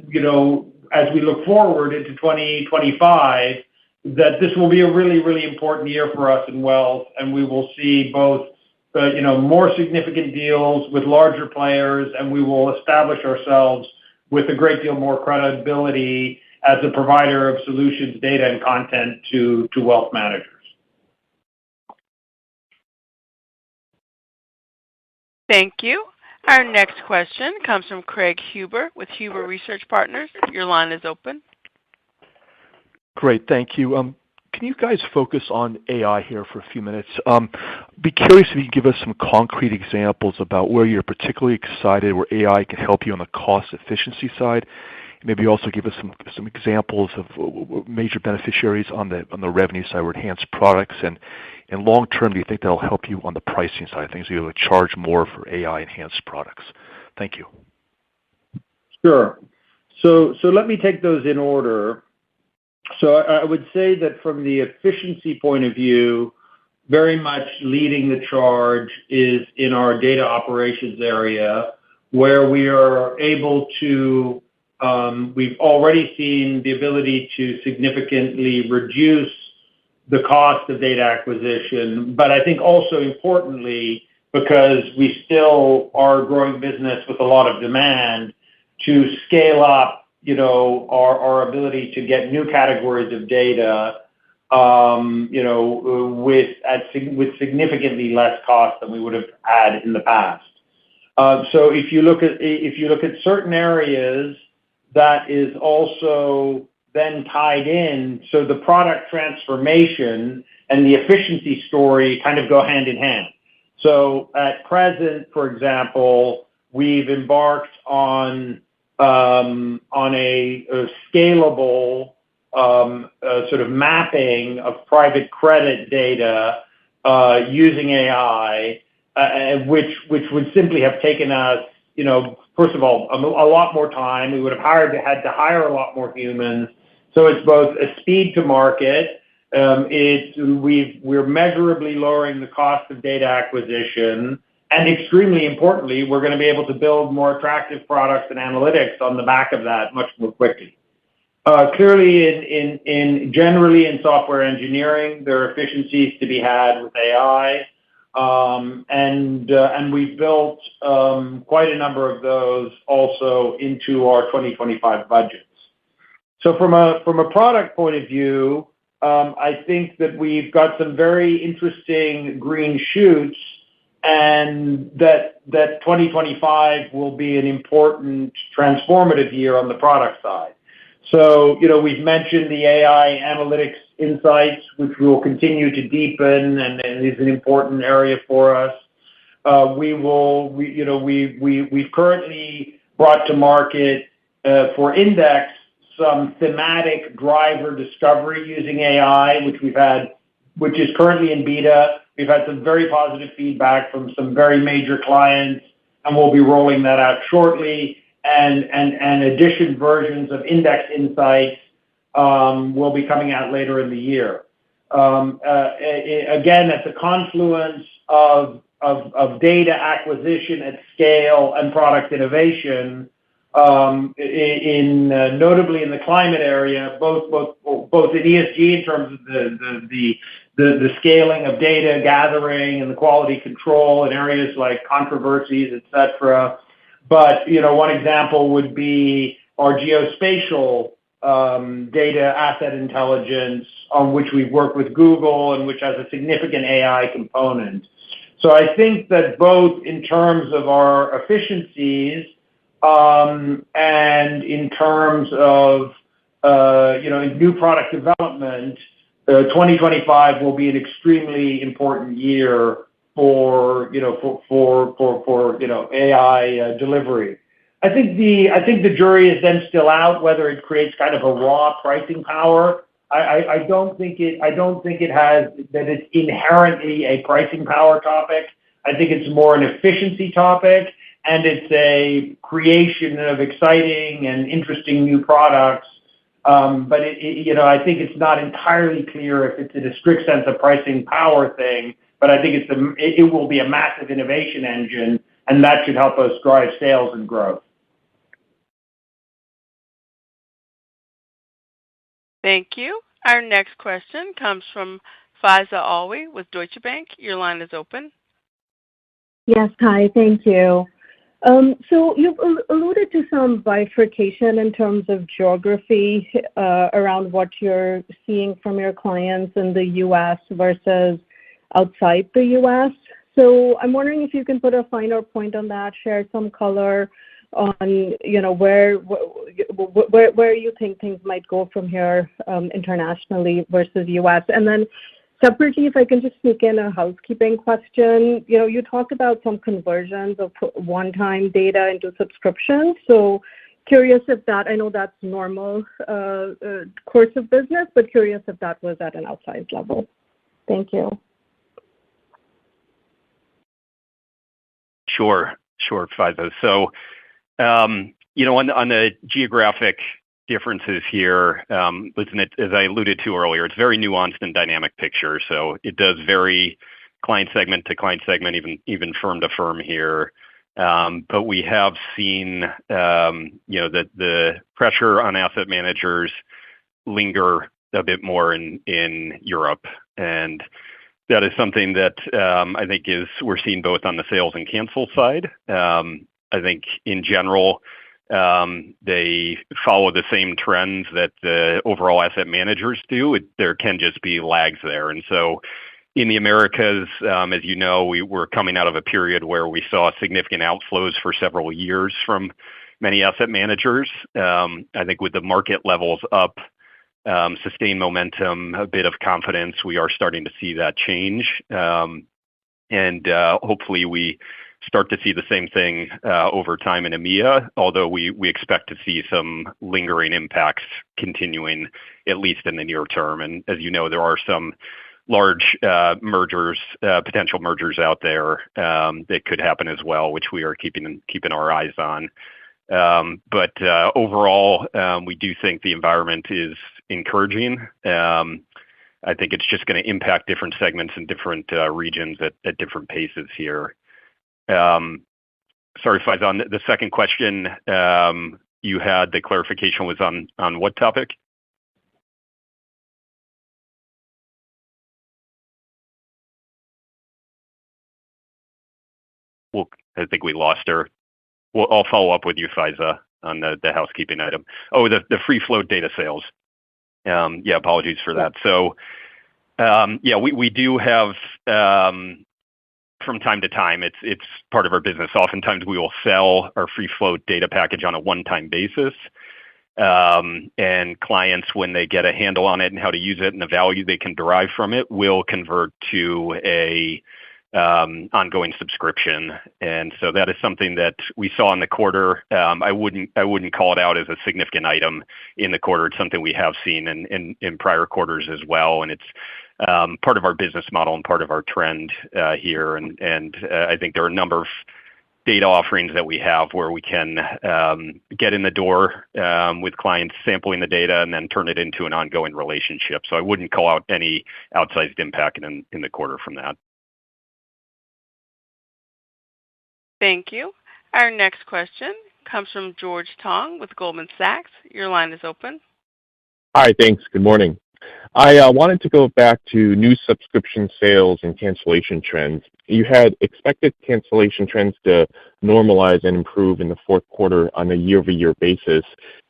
as we look forward into 2025, that this will be a really, really important year for us in wealth, and we will see both more significant deals with larger players, and we will establish ourselves with a great deal more credibility as a provider of solutions, data, and content to wealth managers. Thank you. Our next question comes from Craig Huber with Huber Research Partners. Your line is open. Great. Thank you. Can you guys focus on AI here for a few minutes? Be curious if you can give us some concrete examples about where you're particularly excited, where AI can help you on the cost efficiency side. Maybe also give us some examples of major beneficiaries on the revenue side, where enhanced products, and long term, do you think that'll help you on the pricing side of things? You'll charge more for AI enhanced products. Thank you. Sure. So let me take those in order. So I would say that from the efficiency point of view, very much leading the charge is in our data operations area, where we are able to, we've already seen the ability to significantly reduce the cost of data acquisition, but I think also importantly, because we still are a growing business with a lot of demand, to scale up our ability to get new categories of data, with significantly less cost than we would have had in the past. So if you look at certain areas, that is also then tied in. So the product transformation and the efficiency story kind of go hand in hand. So at present, for example, we've embarked on a scalable sort of mapping of private credit data using AI, which would simply have taken us, first of all, a lot more time. We would have had to hire a lot more humans. So it's both a speed to market. We're measurably lowering the cost of data acquisition. And extremely importantly, we're going to be able to build more attractive products and analytics on the back of that much more quickly. Clearly, generally in software engineering, there are efficiencies to be had with AI, and we've built quite a number of those also into our 2025 budgets. So from a product point of view, I think that we've got some very interesting green shoots, and that 2025 will be an important transformative year on the product side. So, we've mentioned the AI analytics insights, which we will continue to deepen, and is an important area for us. We've currently brought to market for Index some thematic driver discovery using AI, which is currently in beta. We've had some very positive feedback from some very major clients, and we'll be rolling that out shortly. And addition versions of Index Insights will be coming out later in the year. Again, at the confluence of data acquisition at scale and product innovation, notably in the climate area, both in ESG in terms of the scaling of data gathering and the quality control in areas like controversies, etc. But one example would be our geospatial data asset intelligence, on which we've worked with Google and which has a significant AI component. So I think that both in terms of our efficiencies and in terms of new product development, 2025 will be an extremely important year for AI delivery. I think the jury is then still out whether it creates kind of a raw pricing power. I don't think it has that. It's inherently a pricing power topic. I think it's more an efficiency topic, and it's a creation of exciting and interesting new products. But I think it's not entirely clear if it's in a strict sense a pricing power thing. But I think it will be a massive innovation engine, and that should help us drive sales and growth. Thank you. Our next question comes from Faiza Alwy with Deutsche Bank. Your line is open. Yes, hi. Thank you. So you've alluded to some bifurcation in terms of geography around what you're seeing from your clients in the U.S. versus outside the U.S. So I'm wondering if you can put a finer point on that, share some color on, where you think things might go from here internationally versus U.S. And then separately, if I can just sneak in a housekeeping question. You talked about some conversions of one-time data into subscriptions. So curious if that, I know that's normal course of business, but curious if that was at an outsized level. Thank you. Sure, Faiza. So, on the geographic differences here, listen, as I alluded to earlier, it's very nuanced and dynamic picture. So it does vary client segment to client segment, even firm to firm here. But we have seen, that the pressure on asset managers linger a bit more in Europe, and that is something that I think we're seeing both on the sales and cancel side. I think in general, they follow the same trends that the overall asset managers do. There can just be lags there. And so in the Americas, as you know, we were coming out of a period where we saw significant outflows for several years from many asset managers. I think with the market levels up, sustained momentum, a bit of confidence, we are starting to see that change. And hopefully we start to see the same thing over time in EMEA, although we expect to see some lingering impacts continuing, at least in the near term. And as you know, there are some large potential mergers out there that could happen as well, which we are keeping our eyes on. But overall, we do think the environment is encouraging. I think it's just going to impact different segments and different regions at different paces here. Sorry, Faiza, on the second question, you had the clarification was on what topic? Well, I think we lost her. Well, I'll follow up with you, Faiza, on the housekeeping item. Oh, the free float data sales. Yeah, apologies for that. So, we do have, from time to time, it's part of our business. Oftentimes we will sell our free float data package on a one-time basis. And clients, when they get a handle on it and how to use it and the value they can derive from it, will convert to a ongoing subscription. And so that is something that we saw in the quarter. I wouldn't call it out as a significant item in the quarter. It's something we have seen in prior quarters as well, and it's part of our business model and part of our trend here. And I think there are a number of data offerings that we have where we can get in the door with clients sampling the data and then turn it into an ongoing relationship. So I wouldn't call out any outsized impact in the quarter from that. Thank you. Our next question comes from George Tong with Goldman Sachs. Your line is open. Hi, thanks. Good morning. I wanted to go back to new subscription sales and cancellation trends. You had expected cancellation trends to normalize and improve in the fourth quarter on a year-over-year basis.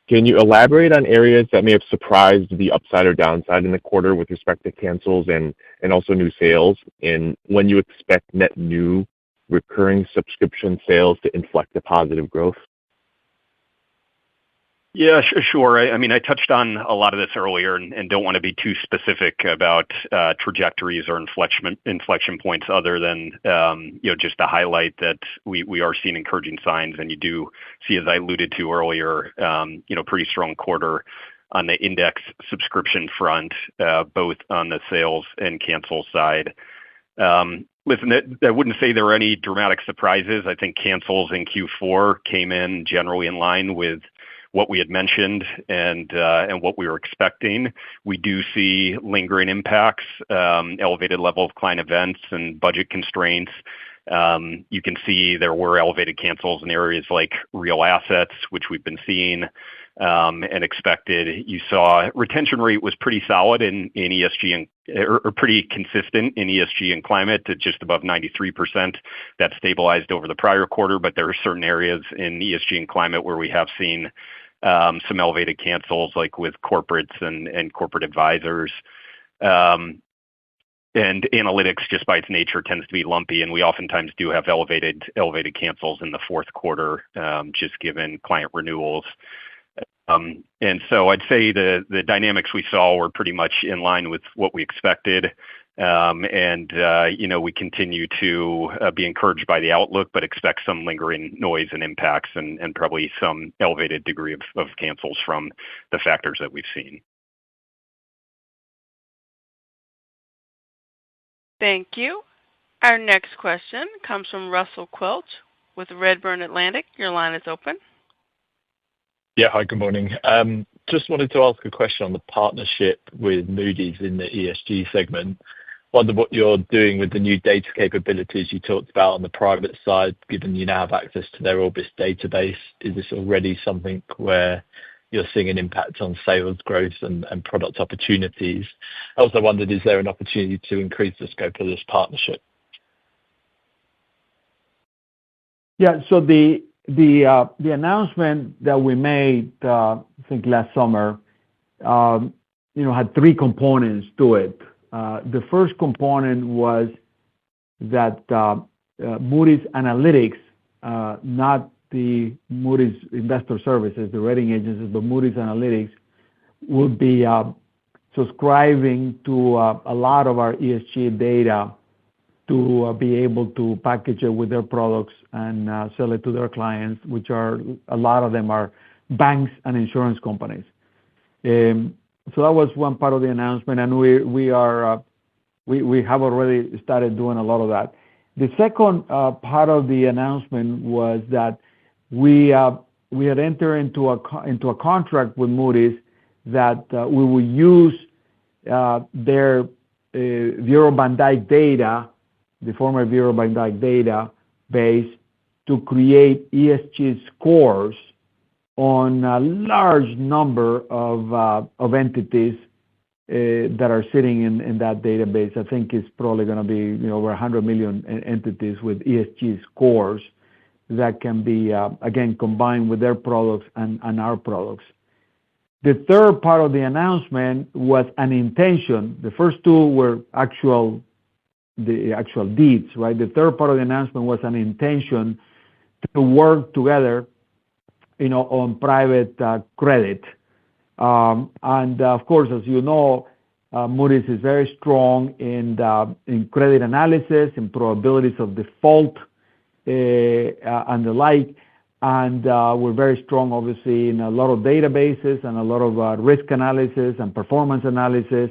Can you elaborate on areas that may have surprised the upside or downside in the quarter with respect to cancels and also new sales, and when you expect net new recurring subscription sales to inflect the positive growth? Yeah, sure. I mean, I touched on a lot of this earlier and don't want to be too specific about trajectories or inflection points other than just to highlight that we are seeing encouraging signs, and you do see, as I alluded to earlier, pretty strong quarter on the index subscription front, both on the sales and cancel side. Listen, I wouldn't say there were any dramatic surprises. I think cancels in Q4 came in generally in line with what we had mentioned and what we were expecting. We do see lingering impacts, elevated level of client events and budget constraints You can see there were elevated cancels in areas like real assets, which we've been seeing and expected. You saw retention rate was pretty solid in ESG or pretty consistent in ESG and climate at just above 93%. That stabilized over the prior quarter, but there are certain areas in ESG and climate where we have seen some elevated cancels, like with corporates and corporate advisors. And analytics, just by its nature, tends to be lumpy, and we oftentimes do have elevated cancels in the fourth quarter, just given client renewals. And so I'd say the dynamics we saw were pretty much in line with what we expected. We continue to be encouraged by the outlook, but expect some lingering noise and impacts and probably some elevated degree of cancels from the factors that we've seen. Thank you. Our next question comes from Russell Quelch with Redburn Atlantic. Your line is open. Yeah. Hi, good morning. Just wanted to ask a question on the partnership with Moody's in the ESG segment. Wonder what you're doing with the new data capabilities you talked about on the private side, given you now have access to their Orbis database. Is this already something where you're seeing an impact on sales growth and product opportunities? I also wondered, is there an opportunity to increase the scope of this partnership? Yeah. So the announcement that we made, I think last summer, had three components to it. The first component was that Moody's Analytics, not the Moody's Investor Services, the rating agencies, but Moody's Analytics, would be subscribing to a lot of our ESG data to be able to package it with their products and sell it to their clients, which are a lot of them are banks and insurance companies. So that was one part of the announcement, and we have already started doing a lot of that. The second part of the announcement was that we had entered into a contract with Moody's that we will use their Bureau van Dijk data, the former Bureau van Dijk database, to create ESG scores on a large number of entities that are sitting in that database. I think it's probably going to be over 100 million entities with ESG scores that can be, again, combined with their products and our products. The third part of the announcement was an intention. The first two were the actual deeds, right? The third part of the announcement was an intention to work together, on private credit. And of course, as you know, Moody's is very strong in credit analysis, in probabilities of default, and the like. And we're very strong, obviously, in a lot of databases and a lot of risk analysis and performance analysis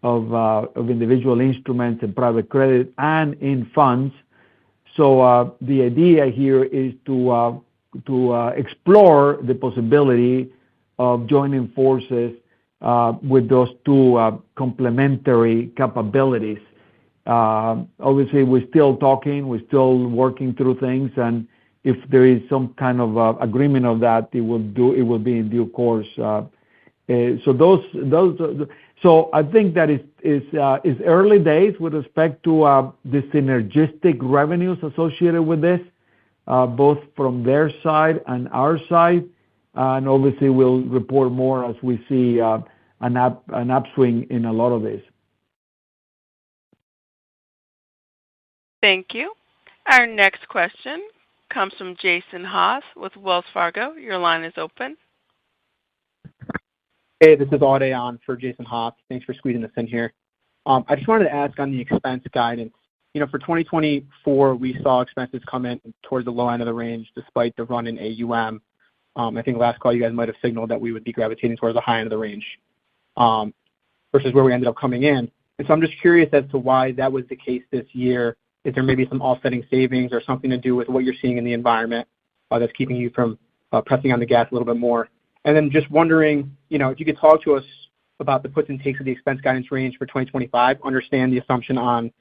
of individual instruments in private credit and in funds. So the idea here is to explore the possibility of joining forces with those two complementary capabilities. Obviously, we're still talking, we're still working through things, and if there is some kind of agreement of that, it will be in due course. So I think that it's early days with respect to the synergistic revenues associated with this, both from their side and our side. And obviously, we'll report more as we see an upswing in a lot of this. Thank you. Our next question comes from Jason Haas with Wells Fargo. Your line is open. Hey, this is Aude on for Jason Haas. Thanks for squeezing us in here. I just wanted to ask on the expense guidance. For 2024, we saw expenses come in towards the low end of the range despite the run in AUM. I think last call you guys might have signaled that we would be gravitating towards the high end of the range versus where we ended up coming in. And so I'm just curious as to why that was the case this year. Is there maybe some offsetting savings or something to do with what you're seeing in the environment that's keeping you from pressing on the gas a little bit more? And then just wondering, if you could talk to us about the puts and takes of the expense guidance range for 2025, understand the assumption on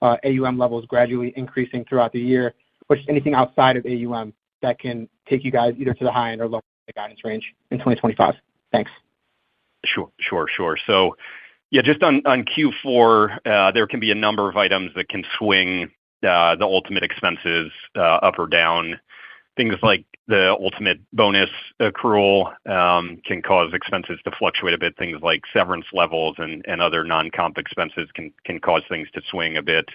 AUM levels gradually increasing throughout the year, but just anything outside of AUM that can take you guys either to the high end or low end of the guidance range in 2025. Thanks. Sure. Yeah, just on Q4, there can be a number of items that can swing the ultimate expenses up or down. Things like the ultimate bonus accrual can cause expenses to fluctuate a bit. Things like severance levels and other non-comp expenses can cause things to swing a bit.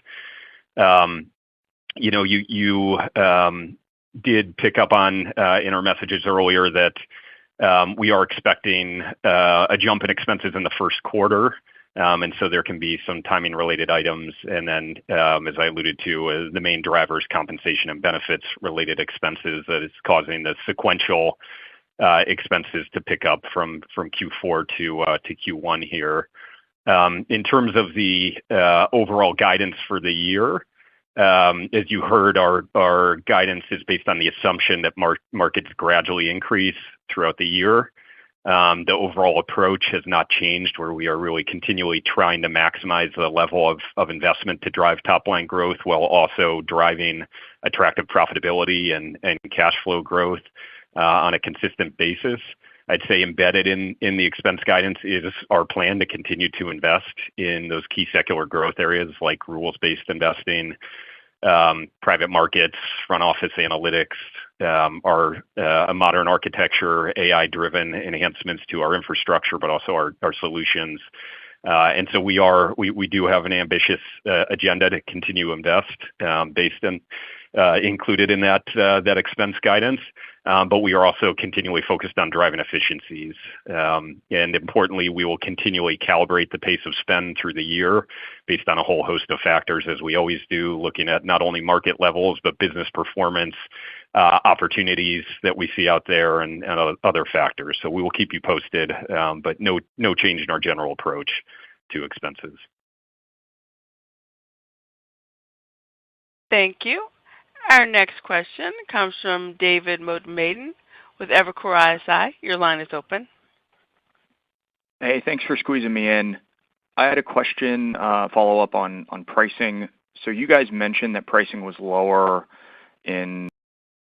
You did pick up on in our messages earlier that we are expecting a jump in expenses in the first quarter. And so there can be some timing related items. And then, as I alluded to, the main drivers, compensation and benefits related expenses that is causing the sequential expenses to pick up from Q4 to Q1 here. In terms of the overall guidance for the year, as you heard, our guidance is based on the assumption that markets gradually increase throughout the year. The overall approach has not changed, where we are really continually trying to maximize the level of investment to drive top line growth while also driving attractive profitability and cash flow growth on a consistent basis. I'd say embedded in the expense guidance is our plan to continue to invest in those key secular growth areas like rules-based investing, private markets, front office analytics, our modern architecture, AI-driven enhancements to our infrastructure, but also our solutions. And so we do have an ambitious agenda to continue to invest based on included in that expense guidance. But we are also continually focused on driving efficiencies. And importantly, we will continually calibrate the pace of spend through the year based on a whole host of factors, as we always do, looking at not only market levels, but business performance, opportunities that we see out there and other factors. So we will keep you posted, but no change in our general approach to expenses. Thank you. Our next question comes from David Motemaden with Evercore ISI. Your line is open. Hey, thanks for squeezing me in. I had a question, follow up on pricing. So you guys mentioned that pricing was lower in